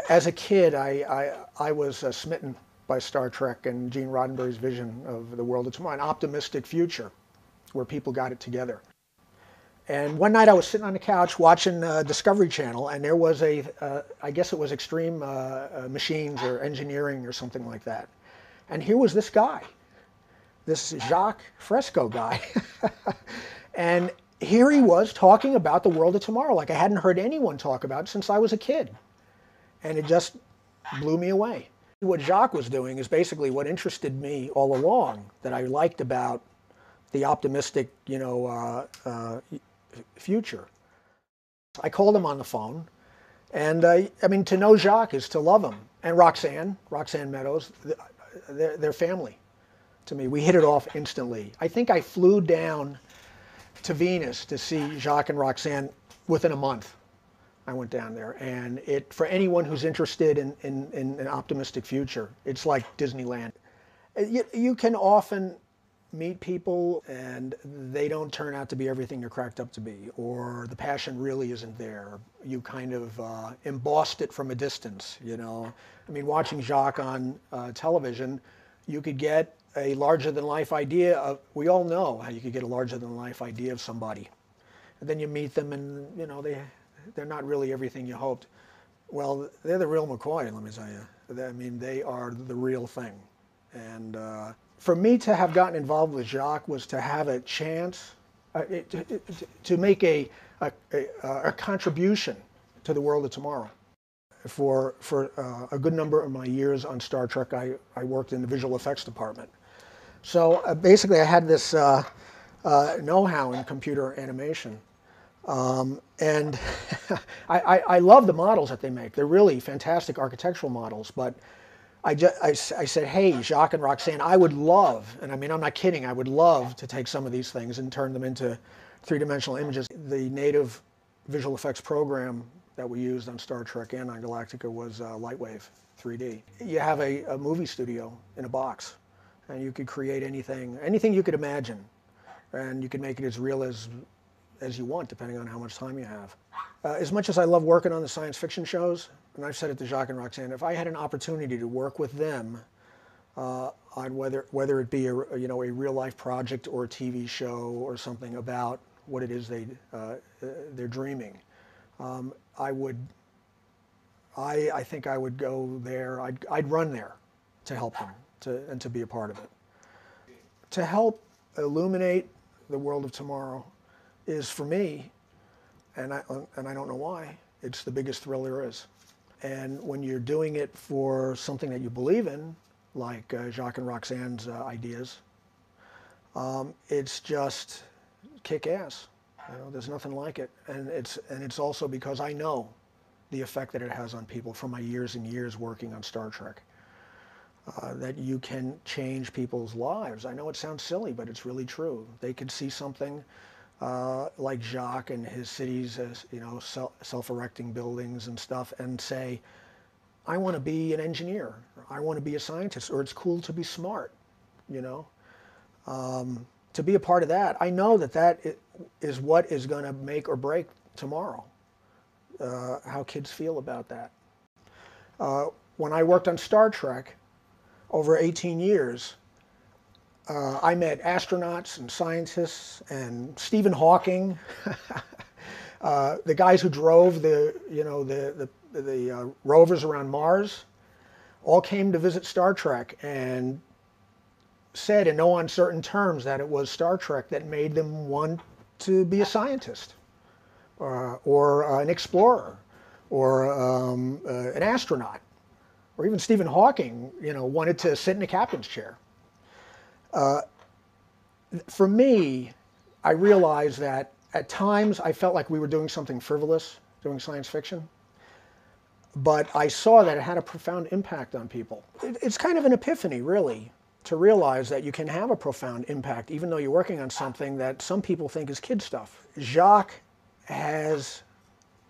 As a kid, I was smitten by Star Trek and Gene Roddenberry's vision of the world of tomorrow, an optimistic future where people got it together. And one night I was sitting on the couch watching Discovery Channel, and there was I guess it was Extreme Machines or Engineering or something like that. And here was this guy, this Jacques Fresco guy. And here he was talking about the world of tomorrow like I hadn't heard anyone talk about it since I was a kid. And it just blew me away. What Jacques was doing is basically what interested me all along, that I liked about the optimistic, future. I called him on the phone, and I mean, to know Jacques is to love him. And Roxanne Meadows, they're family to me. We hit it off instantly. I think I flew down to Venus to see Jacques and Roxanne within a month. I went down there, and for anyone who's interested in an optimistic future, it's like Disneyland. You can often meet people and they don't turn out to be everything they're cracked up to be, or the passion really isn't there. You kind of embossed it from a distance, I mean, watching Jacques on television, you could get a larger-than-life idea of, we all know how you could get a larger-than-life idea of somebody. And then you meet them and, they're not really everything you hoped. Well, they're the real McCoy, let me tell you. I mean, they are the real thing. And for me to have gotten involved with Jacques was to have a chance to make a contribution to the world of tomorrow. For a good number of my years on Star Trek, I worked in the visual effects department. So basically I had this know-how in computer animation. And I love the models that they make. They're really fantastic architectural models, but I said, hey, Jacques and Roxanne, I would love, and I mean, I'm not kidding, I would love to take some of these things and turn them into three-dimensional images. The native visual effects program that we used on Star Trek and on Galactica was Lightwave 3D. You have a movie studio in a box, and you could create anything you could imagine, and you could make it as real as you want, depending on how much time you have. As much as I love working on the science fiction shows, and I've said it to Jacques and Roxanne, if I had an opportunity to work with them on whether it be a real life project or a TV show or something about what it is they're dreaming, I think I would go there. I'd run there to help them and to be a part of it. To help illuminate the world of tomorrow is, for me, and I don't know why, it's the biggest thrill there is. And when you're doing it for something that you believe in, like Jacques and Roxanne's ideas, it's just kick-ass. There's nothing like it, and it's also because I know the effect that it has on people from my years and years working on Star Trek. That you can change people's lives. I know it sounds silly, but it's really true. They could see something like Jacques and his cities as self-erecting buildings and stuff, and say, I want to be an engineer, or I want to be a scientist, or it's cool to be smart. To be a part of that, I know that is what is going to make or break tomorrow. How kids feel about that. When I worked on Star Trek over 18 years, I met astronauts and scientists and Stephen Hawking, the guys who drove the rovers around Mars, all came to visit Star Trek and said in no uncertain terms that it was Star Trek that made them want to be a scientist, or an explorer, or an astronaut, or even Stephen Hawking, wanted to sit in a captain's chair. For me, I realized that at times I felt like we were doing something frivolous, doing science fiction, but I saw that it had a profound impact on people. It's kind of an epiphany, really, to realize that you can have a profound impact even though you're working on something that some people think is kid stuff. Jacques has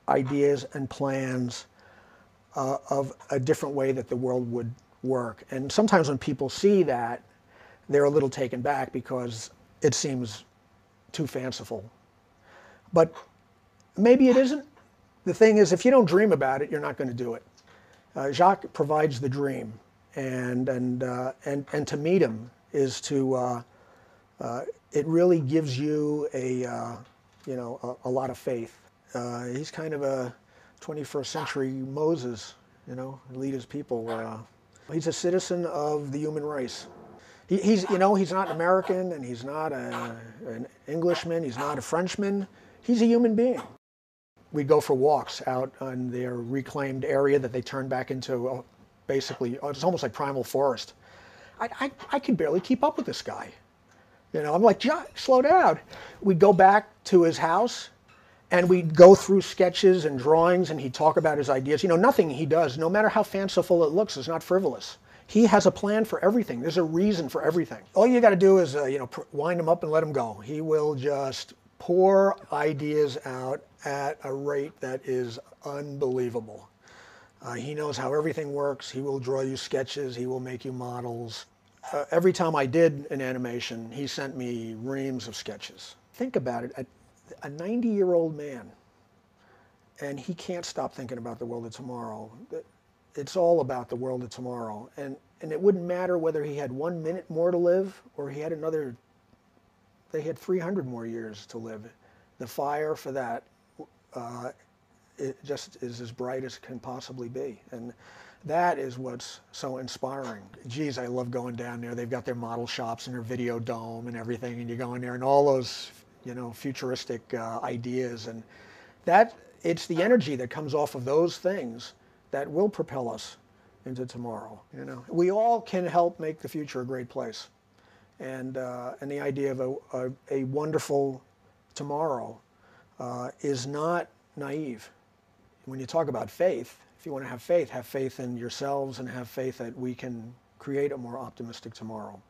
ideas and plans of a different way that the world would work. And sometimes when people see that, they're a little taken back because it seems too fanciful. But maybe it isn't. The thing is, if you don't dream about it, you're not going to do it. Jacques provides the dream, and to meet him is to it really gives you a lot of faith. He's kind of a 21st century Moses, lead his people. He's a citizen of the human race. He's not an American, and he's not an Englishman, he's not a Frenchman. He's a human being. We'd go for walks out on their reclaimed area that they turned back into basically, it's almost like primal forest. I could barely keep up with this guy. I'm like, John, slow down. We'd go back to his house, and we'd go through sketches and drawings, and he'd talk about his ideas. Nothing he does, no matter how fanciful it looks, is not frivolous. He has a plan for everything. There's a reason for everything. All you got to do is, wind him up and let him go. He will just pour ideas out at a rate that is unbelievable. He knows how everything works. He will draw you sketches. He will make you models. Every time I did an animation, he sent me reams of sketches. Think about it, a 90-year-old man, and he can't stop thinking about the world of tomorrow. It's all about the world of tomorrow. And it wouldn't matter whether he had 1 minute more to live or he had they had 300 more years to live. The fire for that, it just is as bright as it can possibly be. And that is what's so inspiring. Geez, I love going down there. They've got their model shops and their video dome and everything, and you go in there and all those, futuristic ideas. And it's the energy that comes off of those things that will propel us into tomorrow. We all can help make the future a great place. And the idea of a wonderful tomorrow is not naive. When you talk about faith, if you want to have faith in yourselves and have faith that we can create a more optimistic tomorrow.